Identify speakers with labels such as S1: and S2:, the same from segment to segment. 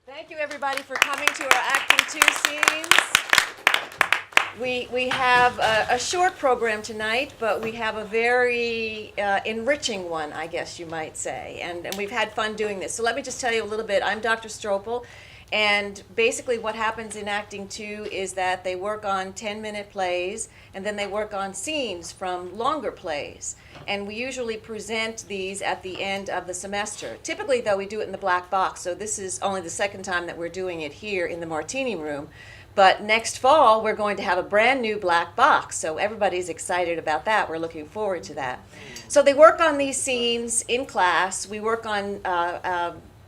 S1: Thank you, everybody, for coming to our Acting 2 scenes. We have a short program tonight, but we have a very enriching one, I guess you might say, and we've had fun doing this. So let me just tell you a little bit. I'm Dr. Stropel, and basically what happens in Acting 2 is that they work on 10-minute plays, and then they work on scenes from longer plays. And we usually present these at the end of the semester. Typically, though, we do it in the black box, so this is only the second time that we're doing it here in the Martini Room. But next fall, we're going to have a brand new black box, so everybody's excited about that. We're looking forward to that. So they work on these scenes in class. We work on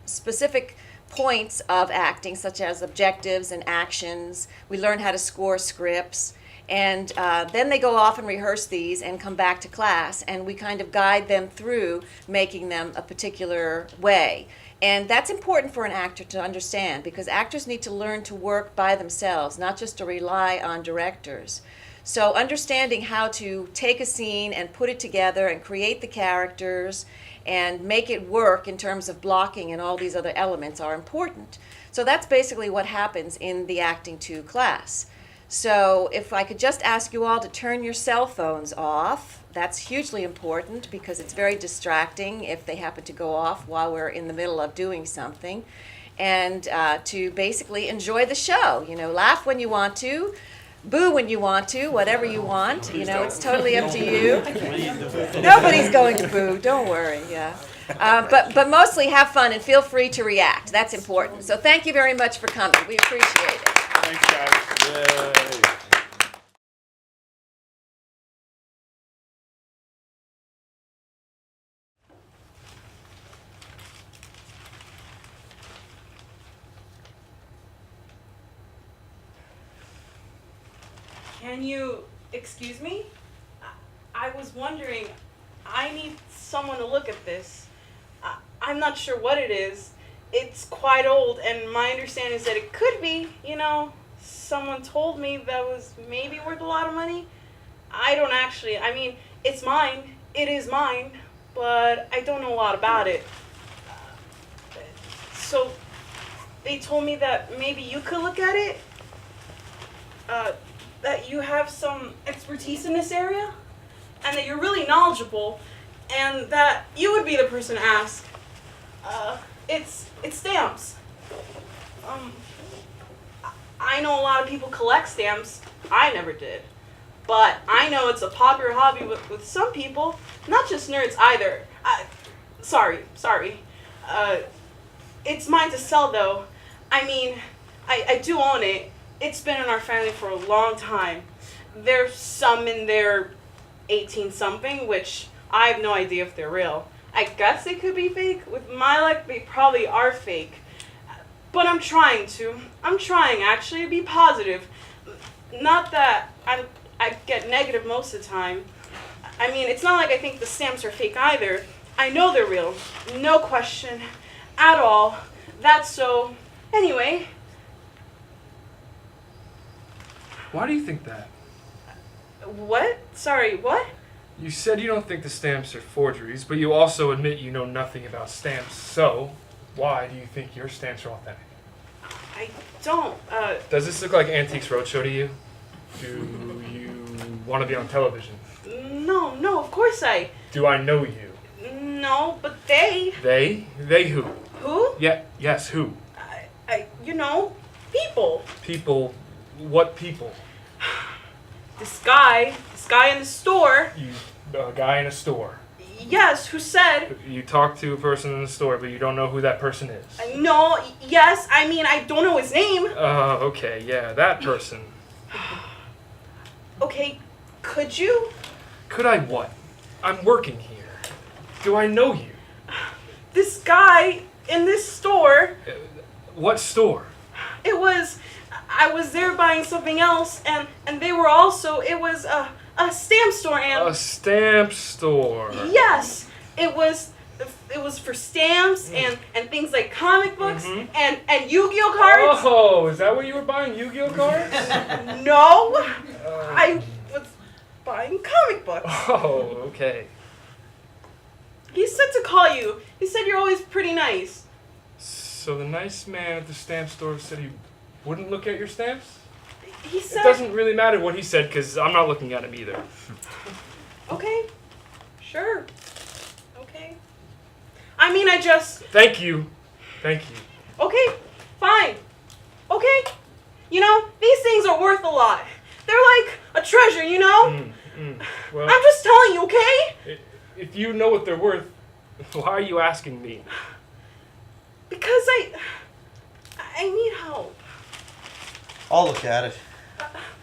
S1: specific points of acting, such as objectives and actions. We learn how to score scripts. And then they go off and rehearse these and come back to class, and we kind of guide them through making them a particular way. And that's important for an actor to understand, because actors need to learn to work by themselves, not just to rely on directors. So understanding how to take a scene and put it together and create the characters and make it work in terms of blocking and all these other elements are important. So that's basically what happens in the Acting 2 class. So if I could just ask you all to turn your cell phones off, that's hugely important because it's very distracting if they happen to go off while we're in the middle of doing something. And to basically enjoy the show. You know, laugh when you want to, boo when you want to, whatever you want. You know, it's totally up to you. Nobody's going to boo, don't worry, yeah. But mostly have fun and feel free to react. That's important. So thank you very much for coming. We appreciate it.
S2: Thanks, guys. Yay.
S3: Can you excuse me? I was wondering, I need someone to look at this. I'm not sure what it is. It's quite old, and my understanding is that it could be, someone told me that was maybe worth a lot of money. I don't actually, it's mine. It is mine, but I don't know a lot about it. So they told me that maybe you could look at it. That you have some expertise in this area, and that you're really knowledgeable, and that you would be the person to ask. It's stamps. I know a lot of people collect stamps. I never did. But I know it's a popular hobby with some people, not just nerds either. Sorry. It's mine to sell, though. I do own it. It's been in our family for a long time. There's some in their 18-something, which I have no idea if they're real. I guess they could be fake. With my luck, they probably are fake. But I'm trying actually to be positive. Not that I get negative most of the time. It's not like I think the stamps are fake either. I know they're real. No question at all. That's so. Anyway.
S4: Why do you think that?
S3: What? Sorry, what?
S4: You said you don't think the stamps are forgeries, but you also admit you know nothing about stamps. So, why do you think your stamps are authentic?
S3: I don't,
S4: Does this look like Antiques Roadshow to you? Do you want to be on television?
S3: No, of course I...
S4: Do I know you?
S3: No, but they...
S4: They? They who?
S3: Who?
S4: Yeah, yes, who?
S3: People.
S4: People? What people?
S3: This guy in the store.
S4: A guy in a store.
S3: Yes, who said...
S4: You talk to a person in the store, but you don't know who that person is.
S3: No, yes, I don't know his name.
S4: Okay, yeah, that person.
S3: Okay, could you?
S4: Could I what? I'm working here. Do I know you?
S3: This guy in this store.
S4: What store?
S3: I was there buying something else, and they were also, it was a stamp store, and...
S4: A stamp store.
S3: Yes, it was for stamps and things like comic books and Yu-Gi-Oh cards.
S4: Oh, is that what you were buying, Yu-Gi-Oh cards?
S3: No, I was buying comic books.
S4: Oh, okay.
S3: He said to call you. He said you're always pretty nice.
S4: So the nice man at the stamp store said he wouldn't look at your stamps?
S3: He said.
S4: It doesn't really matter what he said because I'm not looking at him either.
S3: Okay. Sure. Okay. I mean, I just.
S4: Thank you. Thank you.
S3: Okay. Fine. Okay. You know, these things are worth a lot. They're like a treasure, you know?
S4: Well,
S3: I'm just telling you, okay?
S4: if you know what they're worth, why are you asking me?
S3: Because I need help.
S5: I'll look at it.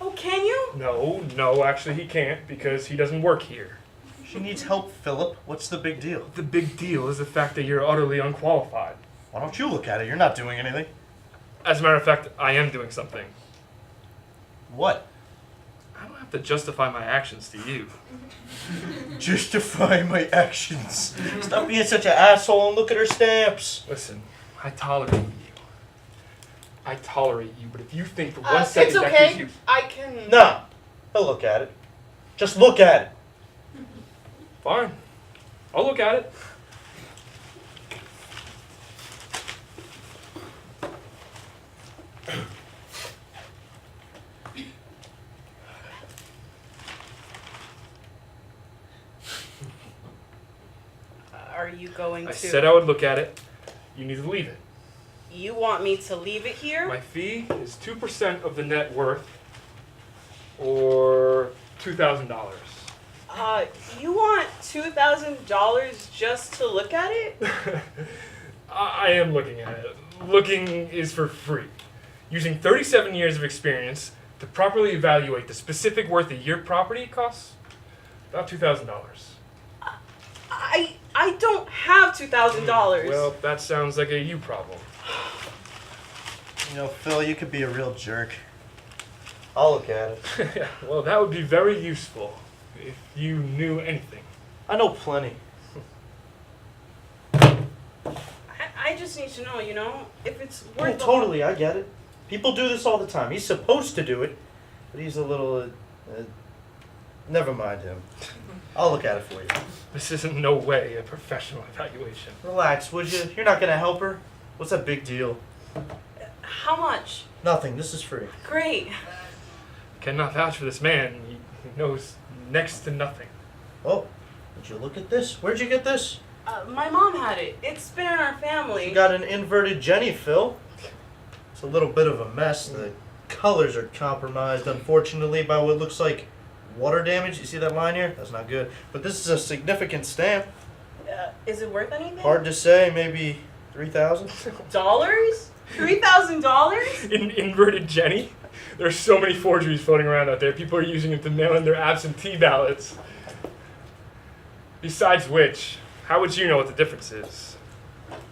S3: Oh, can you?
S4: No, actually he can't because he doesn't work here.
S5: She needs help, Philip. What's the big deal?
S4: The big deal is the fact that you're utterly unqualified.
S5: Why don't you look at it? You're not doing anything.
S4: As a matter of fact, I am doing something.
S5: What?
S4: I don't have to justify my actions to you.
S5: Justify my actions. Stop being such an asshole and look at her stamps.
S4: Listen, I tolerate you. But if you think for 1 second
S3: It's
S4: that
S3: okay.
S4: gives you...
S3: I can.
S5: Nah, I'll look at it. Just look at it.
S4: Fine. I'll look at it.
S3: Are you going
S4: I
S3: to?
S4: said I would look at it. You need to leave it.
S3: You want me to leave it here?
S4: My fee is 2% of the net worth, or $2,000.
S3: You want $2,000 just to look at it?
S4: I am looking at it. Looking is for free. Using 37 years of experience to properly evaluate the specific worth of your property costs about $2,000.
S3: I don't have $2,000.
S4: Well, that sounds like a you problem.
S5: You know, Phil, you could be a real jerk. I'll look at it.
S4: Well, that would be very useful if you knew anything.
S5: I know plenty.
S3: I just need to know, you know, if it's
S5: Oh,
S3: worth
S5: totally, I get it. People do this all the time. He's supposed to do it, but he's a little... never mind him. I'll look at it for you.
S4: This is in no way a professional evaluation.
S5: Relax, would you? You're not gonna help her? What's that big deal?
S3: How much?
S5: Nothing. This is free.
S3: Great.
S4: Cannot vouch for this man. He knows next to nothing.
S5: Oh, would you look at this? Where'd you get this?
S3: My mom had it. It's been in our family.
S5: You got an inverted Jenny, Phil. It's a little bit of a mess. The colors are compromised, unfortunately, by what looks like water damage. You see that line here? That's not good. But this is a significant stamp.
S3: Is it worth anything?
S5: Hard to say. Maybe 3,000.
S3: Dollars? $3,000?
S4: Inverted Jenny? There's so many forgeries floating around out there. People are using it to mail in their absentee ballots. Besides which, how would you know what the difference is?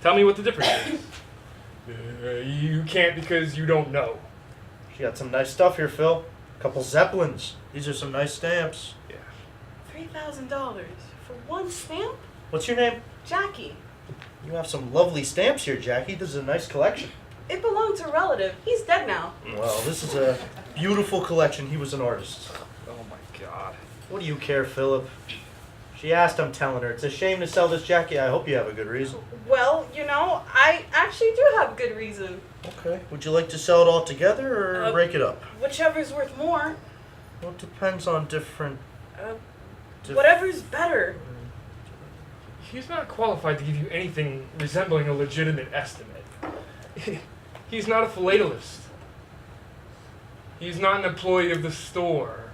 S4: Tell me what the difference is. You can't because you don't know.
S5: She got some nice stuff here, Phil. A couple Zeppelins. These are some nice stamps.
S4: Yeah.
S3: $3,000 for one stamp?
S5: What's your name?
S3: Jackie.
S5: You have some lovely stamps here, Jackie. This is a nice collection.
S3: It belonged to a relative. He's dead now.
S5: Well, this is a beautiful collection. He was an artist.
S4: Oh my god.
S5: What do you care, Philip? She asked, I'm telling her. It's a shame to sell this, Jackie. I hope you have a good reason.
S3: Well, you know, I actually do have good reason.
S5: Okay. Would you like to sell it all together or break it up?
S3: Whichever's worth more.
S5: Well, it depends on different...
S3: Whatever's better.
S4: He's not qualified to give you anything resembling a legitimate estimate. He's not a philatelist. He's not an employee of the store.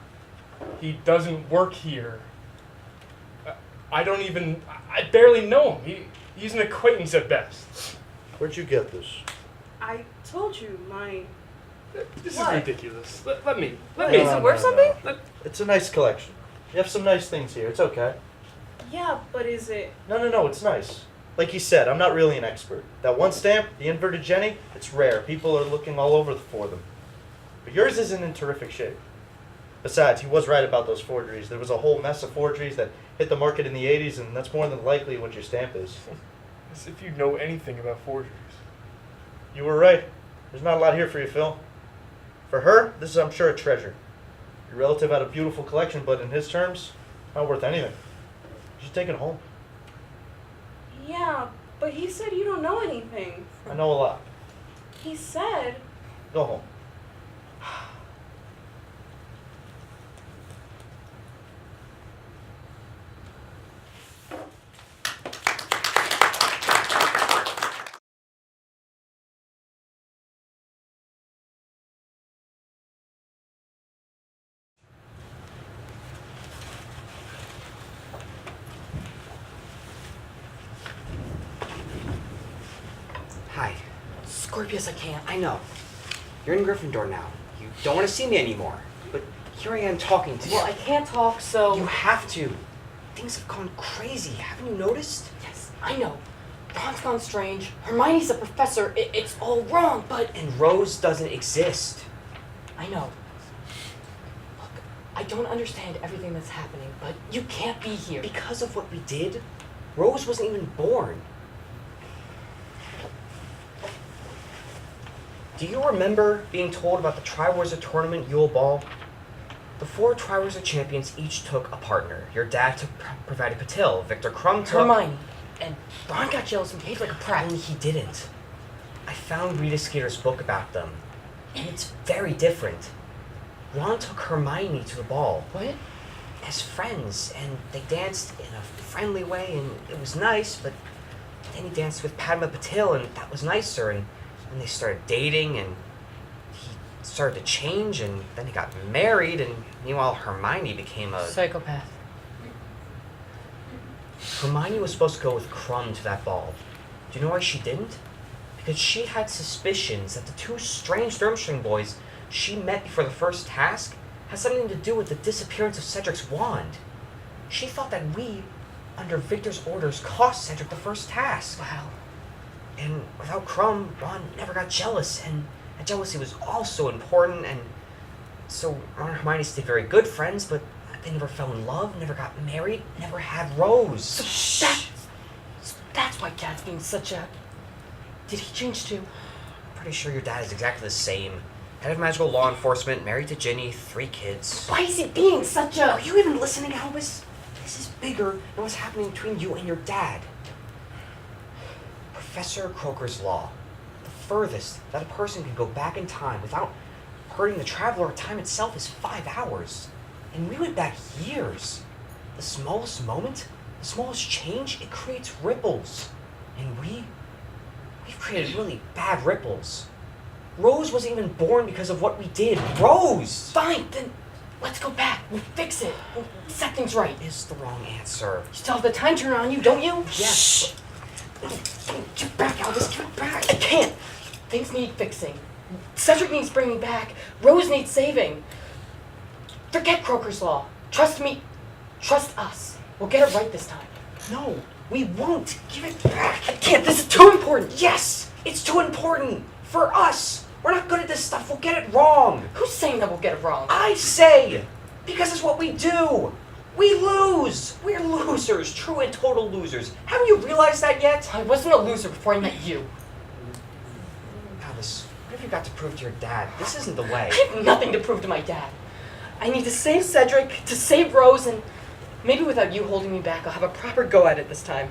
S4: He doesn't work here. I barely know him. He's an acquaintance at best.
S5: Where'd you get this?
S3: I told you, my...
S4: This
S3: What?
S4: is ridiculous. Let me.
S3: Is it worth something?
S5: It's a nice collection. You have some nice things here. It's okay.
S3: Yeah, but is it...
S5: No, it's nice. Like you said, I'm not really an expert. That one stamp, the inverted Jenny, it's rare. People are looking all over for them. But yours isn't in terrific shape. Besides, he was right about those forgeries. There was a whole mess of forgeries that hit the market in the 80s, and that's more than likely what your stamp is.
S4: As if you know anything about forgeries.
S5: You were right. There's not a lot here for you, Phil. For her, this is, I'm sure, a treasure. Your relative had a beautiful collection, but in his terms, not worth anything. You should take it home.
S3: Yeah, But he said you don't know anything.
S5: I know a lot.
S3: He said...
S5: Go home.
S6: Hi. Scorpius, I can't. I know. You're in Gryffindor now. You don't want to see me anymore. But here I am talking to you.
S7: Well, I can't talk, so...
S6: You have to. Things have gone crazy. Haven't you noticed?
S7: Yes, I know. Ron's gone strange. Hermione's a professor. It's all wrong, but...
S6: And Rose doesn't exist.
S7: I know. Look, I don't understand everything that's happening, but you can't be here.
S6: Because of what we did, Rose wasn't even born. Do you remember being told about the Triwizard Tournament Yule Ball? The 4 Triwizard champions each took a partner. Your dad took Pravati Patil, Victor Crumb took...
S7: Hermione. And Ron got jealous and behaved like a prat.
S6: Only he didn't. I found Rita Skeeter's book about them, and it's very different. Ron took Hermione to the ball
S7: What?
S6: as friends, and they danced in a friendly way, and it was nice, but then he danced with Padma Patil, and that was nicer, and then they started dating, and he started to change, and then he got married, and meanwhile Hermione became a...
S7: Psychopath.
S6: Hermione was supposed to go with Crumb to that ball. Do you know why she didn't? Because she had suspicions that the 2 strange Durmstrang boys she met before the first task had something to do with the disappearance of Cedric's wand. She thought that we, under Victor's orders, cost Cedric the first task.
S7: Wow.
S6: And without Crumb, Ron never got jealous, and that jealousy was also important, and so Ron and Hermione stayed very good friends, but they never fell in love, never got married, never had Rose.
S7: So that's why Dad's being such a... Did he change too?
S6: I'm pretty sure your dad is exactly the same. Head of magical law enforcement, married to Ginny, 3 kids.
S7: Why is he being such a...
S6: Are you even listening, Albus? This is bigger than what's happening between you and your dad. Professor Croker's law. The furthest that a person can go back in time without hurting the traveler or time itself is 5 hours. And we went back years. The smallest moment, the smallest change, it creates ripples. And we've created really bad ripples. Rose wasn't even born because of what we did. Rose!
S7: Fine, then let's go back. We'll fix it. We'll set things right.
S6: Is the wrong answer.
S7: You still have the time turner on you, don't you?
S6: Yes. Get back, Albus, get back.
S7: I can't. Things need fixing. Cedric needs bringing back. Rose needs saving. Forget Croker's law. Trust me. Trust us. We'll get it right this time.
S6: No, we won't. Give it back.
S7: I can't. This is too important.
S6: Yes, it's too important. For us. We're not good at this stuff. We'll get it wrong.
S7: Who's saying that we'll get it wrong?
S6: I say, because it's what we do. We lose. We're losers. True and total losers. Haven't you realized that yet?
S7: I wasn't a loser before I met you.
S6: Albus, what have you got to prove to your dad? This isn't the way.
S7: I have nothing to prove to my dad. I need to save Cedric, to save Rose, and maybe without you holding me back, I'll have a proper go at it this time.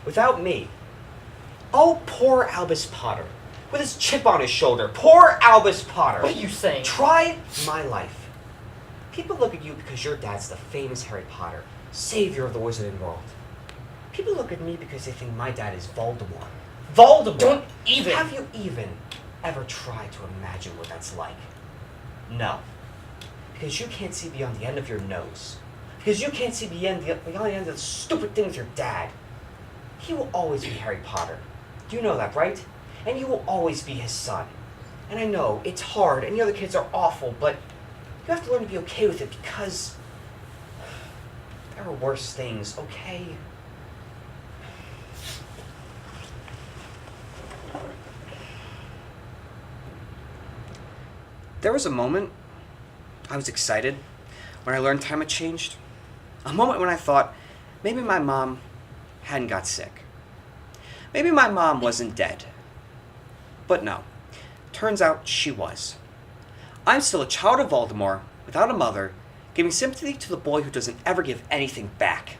S6: Without me. Oh, poor Albus Potter. With his chip on his shoulder. Poor Albus Potter.
S7: What are you saying?
S6: Try my life. People look at you because your dad's the famous Harry Potter, savior of the wizarding world. People look at me because they think my dad is Voldemort. Voldemort!
S7: Don't even.
S6: Have you even ever tried to imagine what that's like? No. Because you can't see beyond the end of your nose. Because you can't see beyond the end of the stupid thing with your dad. He will always be Harry Potter. You know that, right? And you will always be his son. And I know, it's hard, and the other kids are awful, but you have to learn to be okay with it because there are worse things, okay? There was a moment I was excited when I learned time had changed. A moment when I thought maybe my mom hadn't got sick. Maybe my mom wasn't dead. But no, turns out she was. I'm still a child of Voldemort, without a mother, giving sympathy to the boy who doesn't ever give anything back.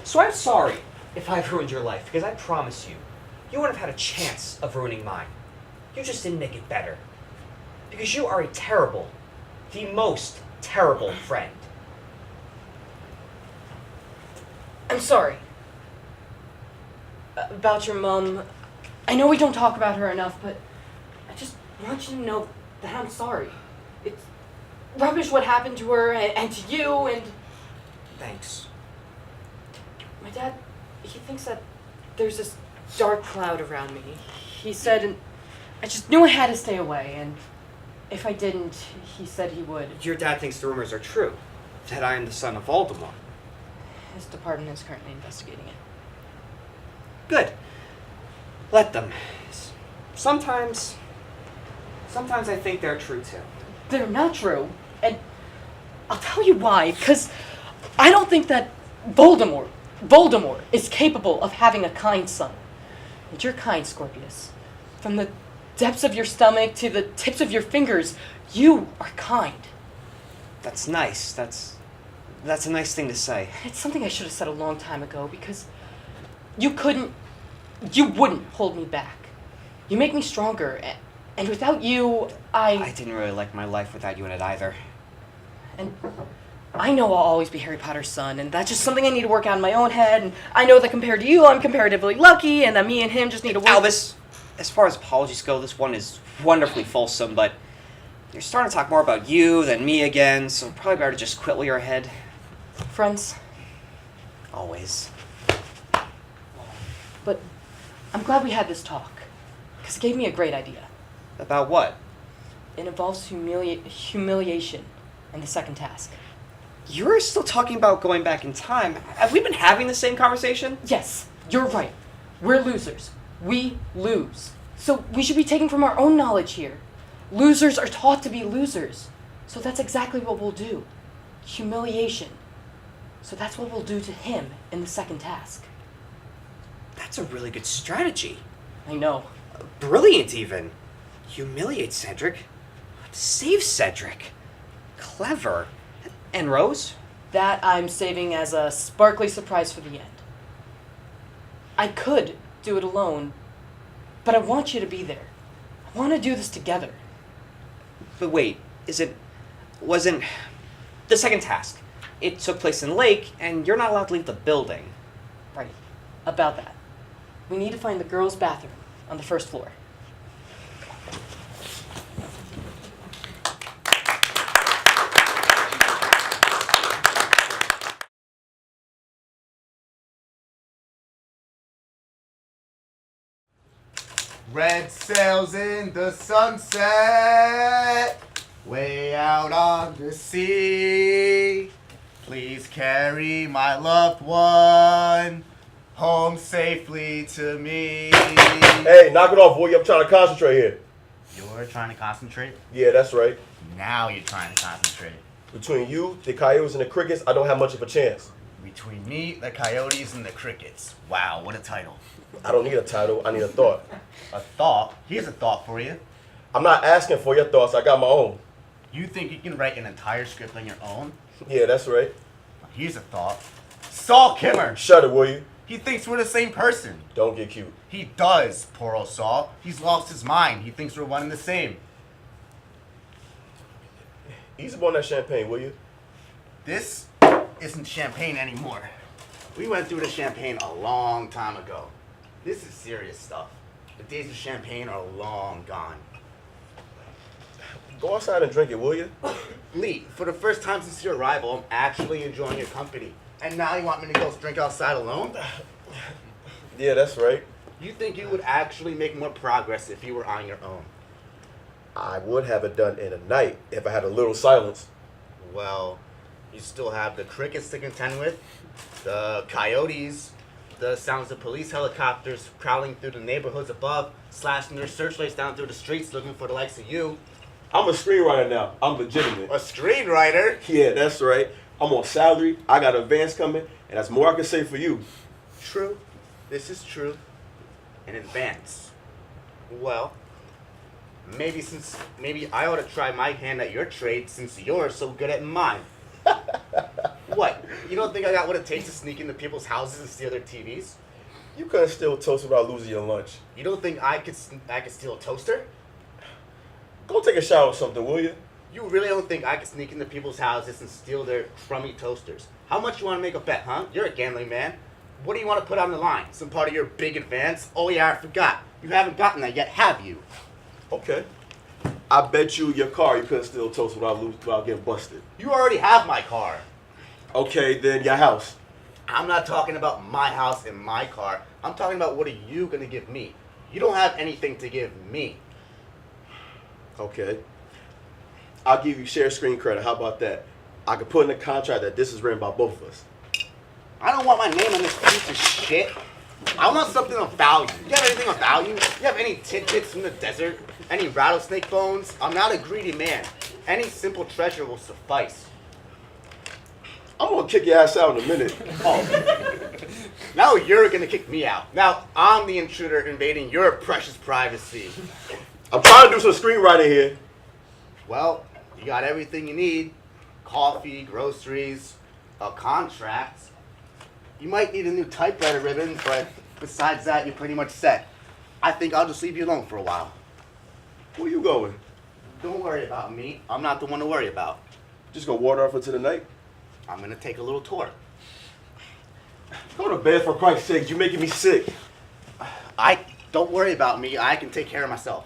S6: So I'm sorry if I've ruined your life, because I promise you, you wouldn't have had a chance of ruining mine. You just didn't make it better. Because you are a terrible, the most terrible friend.
S7: I'm sorry. About your mom. I know we don't talk about her enough, but I just want you to know that I'm sorry. It's rubbish what happened to her and to you and...
S6: Thanks.
S7: My dad, he thinks that there's this dark cloud around me. He said, and I just knew I had to stay away, and if I didn't, he said he would.
S6: Your dad thinks the rumors are true, that I am the son of Voldemort.
S7: His department is currently investigating it.
S6: Good. Let them. Sometimes I think they're true too.
S7: They're not true, and I'll tell you why, because I don't think that Voldemort is capable of having a kind son. And you're kind, Scorpius. From the depths of your stomach to the tips of your fingers, you are kind.
S6: That's nice. That's a nice thing to say.
S7: It's something I should have said a long time ago, because you wouldn't hold me back. You make me stronger, and without you,
S6: I didn't really like my life without you in it either.
S7: And I know I'll always be Harry Potter's son, and that's just something I need to work out in my own head, and I know that compared to you, I'm comparatively lucky, and that me and him just need to work...
S6: Albus, as far as apologies go, this one is wonderfully fulsome, but you're starting to talk more about you than me again, so probably better to just quit while you're ahead.
S7: Friends,
S6: Always.
S7: but I'm glad we had this talk, because it gave me a great idea.
S6: About what?
S7: It involves humiliation and the second task.
S6: You're still talking about going back in time. Have we been having the same conversation?
S7: Yes, you're right. We're losers. We lose. So we should be taking from our own knowledge here. Losers are taught to be losers. So that's exactly what we'll do. Humiliation. So that's what we'll do to him in the second task.
S6: That's a really good strategy.
S7: I know.
S6: Brilliant, even. Humiliate Cedric. Save Cedric. Clever. And Rose?
S7: That I'm saving as a sparkly surprise for the end. I could do it alone, but I want you to be there. I want to do this together.
S6: But wait, wasn't the second task? It took place in the lake, and you're not allowed to leave the building.
S7: Right. About that. We need to find the girls' bathroom on the first floor.
S2: Red sails in the sunset, way out on the sea. Please carry my loved one home safely to me.
S8: Hey, knock it off, boy. I'm trying to concentrate here.
S2: You're trying to concentrate?
S8: Yeah, that's right.
S2: Now you're trying to concentrate.
S8: Between you, the coyotes, and the crickets, I don't have much of a chance.
S2: Between me, the coyotes, and the crickets. Wow, what a title.
S8: I don't need a title. I need a thought.
S2: A thought? Here's a thought for you.
S8: I'm not asking for your thoughts. I got my own.
S2: You think you can write an entire script on your own?
S8: Yeah, that's right.
S2: Here's a thought. Saul Kimmer.
S8: Shut it, will you?
S2: He thinks we're the same person.
S8: Don't get cute.
S2: He does, poor old Saul. He's lost his mind. He thinks we're one and the same.
S8: Ease up on that champagne, will you?
S2: This isn't champagne anymore. We went through the champagne a long time ago. This is serious stuff. The days of champagne are long gone.
S8: Go outside and drink it, will you?
S2: Lee, for the first time since your arrival, I'm actually enjoying your company. And now you want me to go drink outside alone?
S8: Yeah, that's right.
S2: You think you would actually make more progress if you were on your own?
S8: I would have it done in a night if I had a little silence.
S2: Well, you still have the crickets to contend with, the coyotes, the sounds of police helicopters prowling through the neighborhoods above, slashing their searchlights down through the streets looking for the likes of you.
S8: I'm a screenwriter now. I'm legitimate.
S2: A screenwriter?
S8: Yeah, that's right. I'm on salary. I got advance coming, and that's more I can say for you.
S2: True. This is true. In advance. Well, maybe I ought to try my hand at your trade since you're so good at mine. What? You don't think I got what it takes to sneak into people's houses and steal their TVs?
S8: You couldn't steal toast without losing your lunch.
S2: You don't think I could steal a toaster?
S8: Go take a shower or something, will you?
S2: You really don't think I could sneak into people's houses and steal their crummy toasters? How much you want to make a bet, huh? You're a gambling man. What do you want to put on the line? Some part of your big advance? Oh yeah, I forgot. You haven't gotten that yet, have you?
S8: Okay. I bet you your car you couldn't steal toast without getting busted.
S2: You already have my car.
S8: Okay, then your house.
S2: I'm not talking about my house and my car. I'm talking about what are you going to give me? You don't have anything to give me.
S8: Okay. I'll give you share screen credit. How about that? I can put in the contract that this is written by both of us.
S2: I don't want my name on this piece of shit. I want something of value. You have anything of value? You have any tidbits from the desert? Any rattlesnake bones? I'm not a greedy man. Any simple treasure will suffice.
S8: I'm gonna kick your ass out in a minute.
S2: Oh. Now you're gonna kick me out. Now I'm the intruder invading your precious privacy.
S8: I'm trying to do some screenwriting here.
S2: Well, you got everything you need. Coffee, groceries, a contract. You might need a new typewriter ribbon, but besides that, you're pretty much set. I think I'll just leave you alone for a while.
S8: Where you going?
S2: Don't worry about me. I'm not the one to worry about.
S8: Just gonna water off into the night?
S2: I'm gonna take a little tour.
S8: Go to bed for Christ's sake. You're making me sick.
S2: Don't worry about me. I can take care of myself.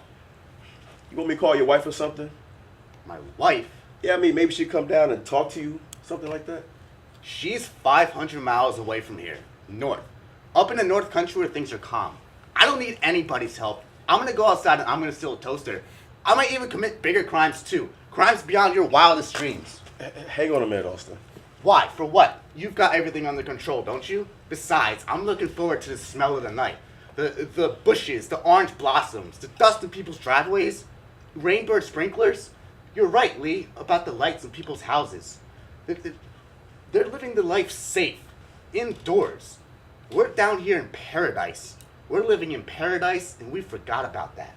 S8: You want me to call your wife or something?
S2: My wife?
S8: Yeah, I mean, maybe she'd come down and talk to you, something like that.
S2: She's 500 miles away from here, north. Up in the North Country where things are calm. I don't need anybody's help. I'm gonna go outside and I'm gonna steal a toaster. I might even commit bigger crimes too. Crimes beyond your wildest dreams.
S8: Hang on a minute, Austin.
S2: Why? For what? You've got everything under control, don't you? Besides, I'm looking forward to the smell of the night. The bushes, the orange blossoms, the dust in people's driveways, rainbird sprinklers. You're right, Lee, about the lights in people's houses. They're living the life safe, indoors. We're down here in paradise. We're living in paradise, and we forgot about that.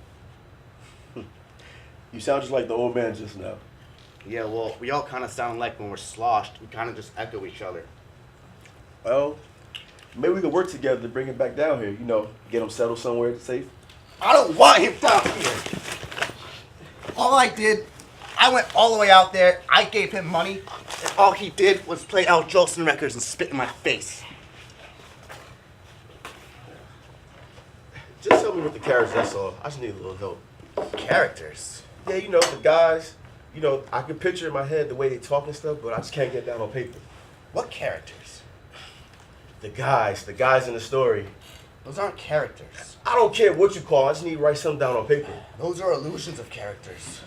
S8: You sound just like the old man just now.
S2: Yeah, well, we all kind of sound like when we're sloshed. We kind of just echo each other.
S8: Well, maybe we could work together to bring him back down here. You know, get him settled somewhere safe.
S2: I don't want him down here. All I did, I went all the way out there. I gave him money. And all he did was play Al Jolson records and spit in my face.
S8: Just help me with the characters, that's all. I just need a little help.
S2: Characters?
S8: Yeah, you know, the guys, you know, I can picture in my head the way they talk and stuff, but I just can't get down on paper.
S2: What characters?
S8: The guys in the story.
S2: Those aren't characters.
S8: I don't care what you call it, I just need to write something down on paper.
S2: Those are illusions of characters.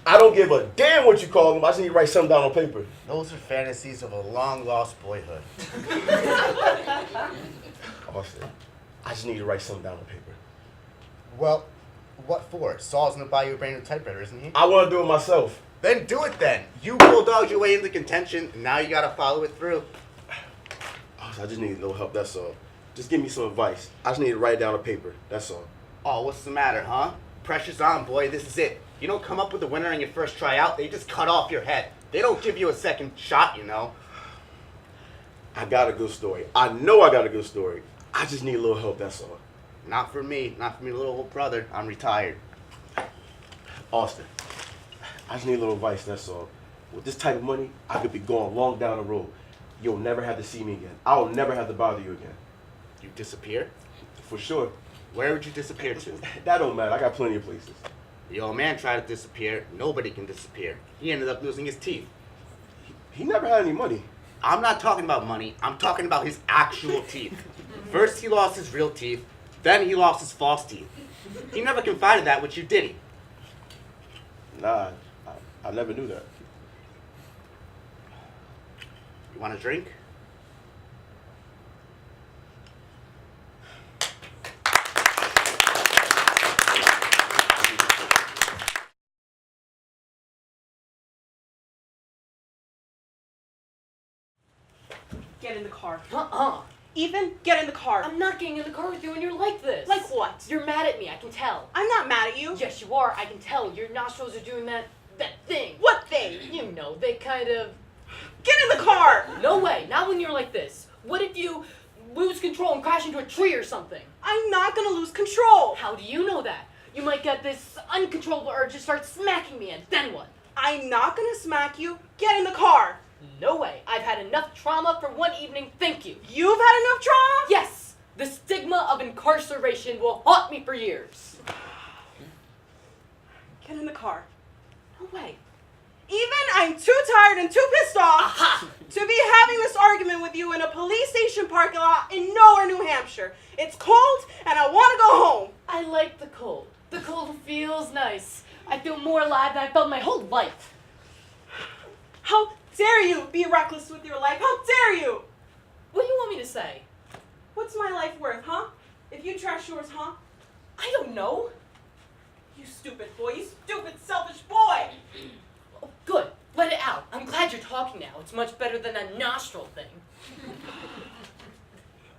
S8: I don't give a damn what you call them, I just need to write something down on paper.
S2: Those are fantasies of a long-lost boyhood.
S8: Austin, I just need to write something down on paper.
S2: Well, what for? Saul's gonna buy you a brand new typewriter, isn't he?
S8: I want to do it myself.
S2: Then do it then. You bulldogged your way into contention, and now you gotta follow it through.
S8: Austin, I just need a little help, that's all. Just give me some advice. I just need to write it down on paper, that's all.
S2: Oh, what's the matter, huh? Pressure's on, boy. This is it. You don't come up with a winner in your first tryout, they just cut off your head. They don't give you a second shot, you know.
S8: I got a good story. I know I got a good story. I just need a little help, that's all.
S2: Not for me, little old brother. I'm retired.
S8: Austin, I just need a little advice, that's all. With this type of money, I could be going long down the road. You'll never have to see me again. I'll never have to bother you again.
S2: You disappear?
S8: For sure.
S2: Where would you disappear to?
S8: That don't matter. I got plenty of places.
S2: The old man tried to disappear. Nobody can disappear. He ended up losing his teeth.
S8: He never had any money.
S2: I'm not talking about money. I'm talking about his actual teeth. First he lost his real teeth. Then he lost his false teeth. He never confided that with you, did he?
S8: Nah, I never knew that.
S2: You want a drink?
S3: Get in the car.
S7: Uh-uh.
S3: Ethan, get in the car.
S7: I'm not getting in the car with you when you're like this.
S3: Like what?
S7: You're mad at me, I can tell.
S3: I'm not mad at you.
S7: Yes, you are, I can tell. Your nostrils are doing that thing.
S3: What thing?
S7: You know, they kind of...
S3: Get in the car!
S7: No way, not when you're like this. What if lose control and crash into a tree or something.
S3: I'm not gonna lose control.
S7: How do you know that? You might get this uncontrollable urge to start smacking me, and then what?
S3: I'm not gonna smack you. Get in the car.
S7: No way. I've had enough trauma for one evening, thank you.
S3: You've had enough trauma?
S7: Yes! The stigma of incarceration will haunt me for years.
S3: Get in the car.
S7: No way.
S3: Even I'm too tired and too pissed off
S7: Aha!
S3: to be having this argument with you in a police station parking lot in nowhere, New Hampshire. It's cold and I want to go home.
S7: I like the cold. The cold feels nice. I feel more alive than I felt my whole life.
S3: How dare you be reckless with your life? How dare you?
S7: What do you want me to say?
S3: What's my life worth, huh? If you trash yours, huh?
S7: I don't know.
S3: You stupid boy. You stupid, selfish boy.
S7: Oh, good. Let it out. I'm glad you're talking now. It's much better than a nostril thing.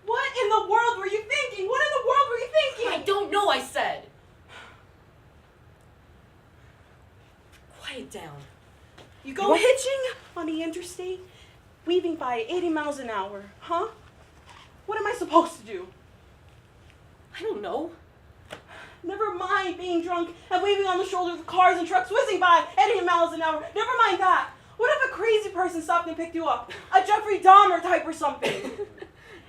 S3: What in the world were you thinking? What in the world were you thinking?
S7: I don't know, I said. Quiet down.
S3: You go hitching on the interstate, weaving by 80 miles an hour, huh? What am I supposed to do?
S7: I don't know.
S3: Never mind being drunk and waving on the shoulders of cars and trucks whizzing by 80 miles an hour. Never mind that. What if a crazy person stopped and picked you up? A Jeffrey Dahmer type or something.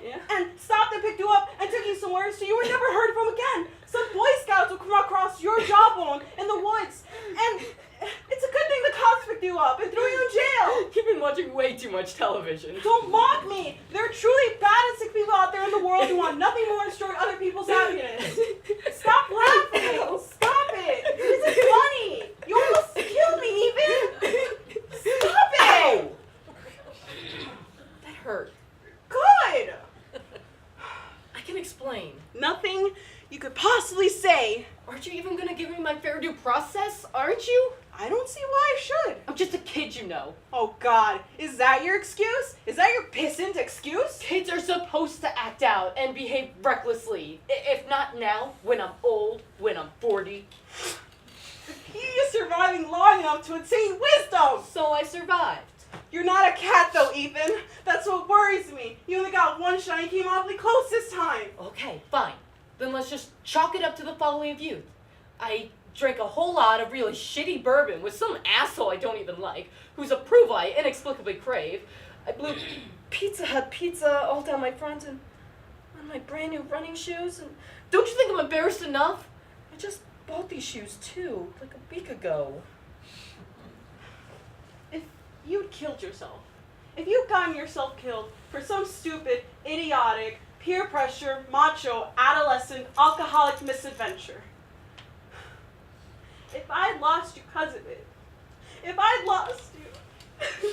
S7: Yeah?
S3: And stopped and picked you up and took you somewhere so you were never heard from again. Some Boy Scouts will come across your jawbone in the woods. And it's a good thing the cops picked you up and threw you in jail.
S7: You've been watching way too much television.
S3: Don't mock me. There are truly bad and sick people out there in the world who want nothing more than destroy other people's happiness. Stop laughing. Stop it. This is funny. You almost killed me, even. Stop it.
S7: That hurt.
S3: Good.
S7: I can explain.
S3: Nothing you could possibly say.
S7: Aren't you even gonna give me my fair due process? Aren't you?
S3: I don't see why I should.
S7: I'm just a kid, you know.
S3: Oh, God. Is that your excuse? Is that your pissant excuse?
S7: Kids are supposed to act out and behave recklessly. If not now, when I'm old, when I'm 40.
S3: The key is surviving long enough to attain wisdom.
S7: So I survived.
S3: You're not a cat, though, Ethan. That's what worries me. You only got one shot and came awfully close this time.
S7: Okay, fine. Then let's just chalk it up to the folly of youth. I drank a whole lot of really shitty bourbon with some asshole I don't even like, whose approval I inexplicably crave. I blew Pizza Hut pizza all down my front and on my brand new running shoes. And don't you think I'm embarrassed enough? I just bought these shoes too, like a week ago.
S3: If you'd killed yourself, if you'd gotten yourself killed for some stupid, idiotic, peer pressure, macho, adolescent, alcoholic misadventure, if I'd lost you because of it, if I'd lost you,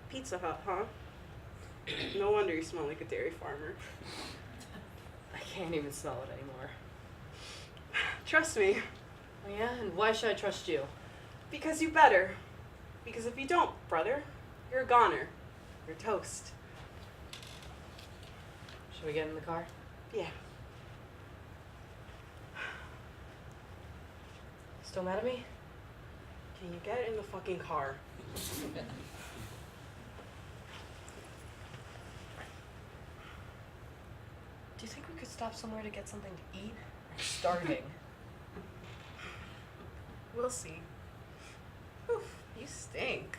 S3: Pizza Hut, huh? No wonder you smell like a dairy farmer.
S7: I can't even smell it anymore.
S3: Trust me,
S7: Oh yeah? And why should I trust you?
S3: because you better. Because if you don't, brother, you're a goner. You're toast.
S7: Should we get in the car?
S3: Yeah.
S7: Still mad at me?
S3: Can you get in the fucking car?
S7: Do you think we could stop somewhere to get something to eat? I'm starving.
S3: We'll see. Oof, you stink.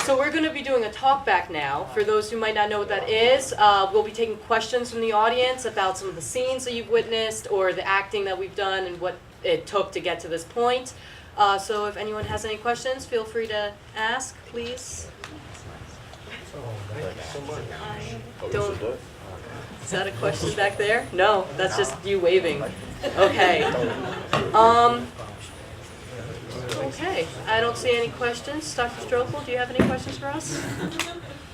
S7: So we're going to be doing a talk back now. For those who might not know what that is, we'll be taking questions from the audience about some of the scenes that you've witnessed or the acting that we've done and what it took to get to this point. So if anyone has any questions, feel free to ask, please. Don't. Is that a question back there? No, that's just you waving. Okay. Okay, I don't see any questions. Dr. Strobel, do you have any questions for us?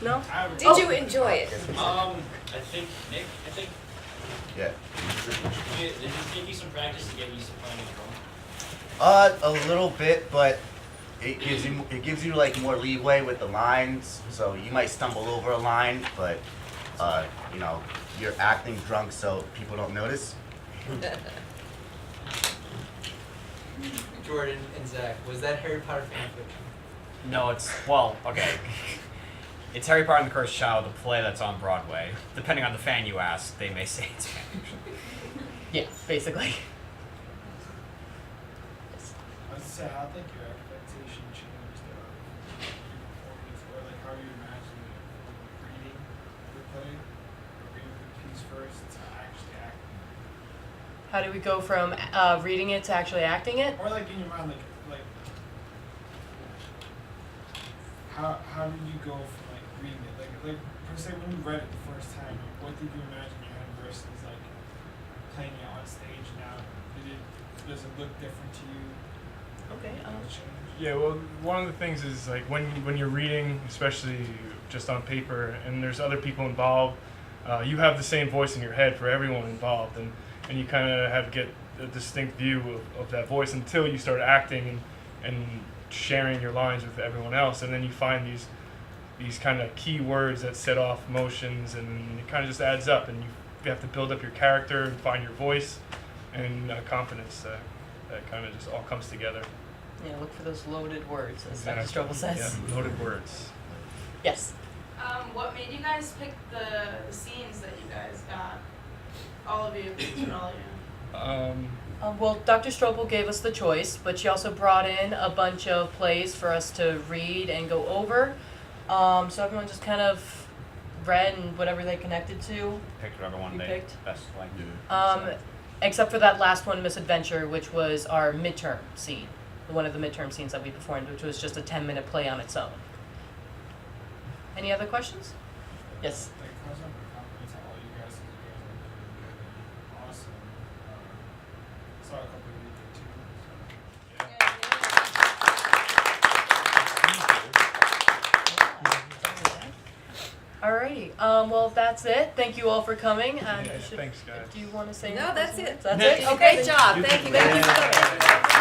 S7: No?
S1: Did you enjoy it?
S9: I think Nick.
S2: Yeah.
S9: Did it give you some practice to get used to playing a drum?
S2: A little bit, but it gives you like more leeway with the lines. So you might stumble over a line, but you know, you're acting drunk, so people don't notice.
S10: Jordan and Zach, was that Harry Potter fanfiction?
S11: No, okay. It's Harry Potter and the Cursed Child, the play that's on Broadway. Depending on the fan you ask, they may say it's fanfiction.
S7: Yeah, basically.
S12: I was say, how think your expectation changed your performance, or like how you imagine it from reading the play, or reading the piece first to actually acting it?
S7: How do we go from reading it to actually acting it?
S12: Or like in your mind, like how did you go from like reading it, like per se when you read it the first time, like, what did you imagine in your head versus like playing it on stage now? Does it look different to you?
S7: Okay.
S4: Yeah, well, one of the things is like when you're reading, especially just on paper, and there's other people involved, you have the same voice in your head for everyone involved, and you kind of get a distinct view of that voice until you start acting and sharing your lines with everyone else, and then you find these kind of key words that set off emotions, and it kind of just adds up, and you have to build up your character and find your voice and confidence that kind of just all comes together.
S7: Yeah, look for those loaded words, as
S4: Exactly.
S7: Dr. Strobel says.
S4: Yeah, loaded words.
S7: Yes.
S3: What made you guys pick the scenes that you guys got? All of you, all of you.
S7: Well, Dr. Strobel gave us the choice, but she also brought in a bunch of plays for us to read and go over. So everyone just kind of read and whatever they connected to.
S11: Picked whatever one
S7: You
S11: they
S7: picked?
S11: best liked.
S7: Except for that last one, Misadventure, which was our midterm scene. One of the midterm scenes that we performed, which was just a 10-minute play on its own. Any other questions? Yes.
S12: Like, I was on the compliment to all you guys, because you guys are really good and awesome. Saw a couple of you there too. So.
S7: Alrighty. Well, that's it. Thank you all for coming.
S4: Yeah, thanks, guys.
S7: Do you want to say?
S1: No,
S7: any
S1: that's
S7: closing
S1: it.
S7: words? That's it. Okay.
S1: Great job. Thank you. Thank you for coming.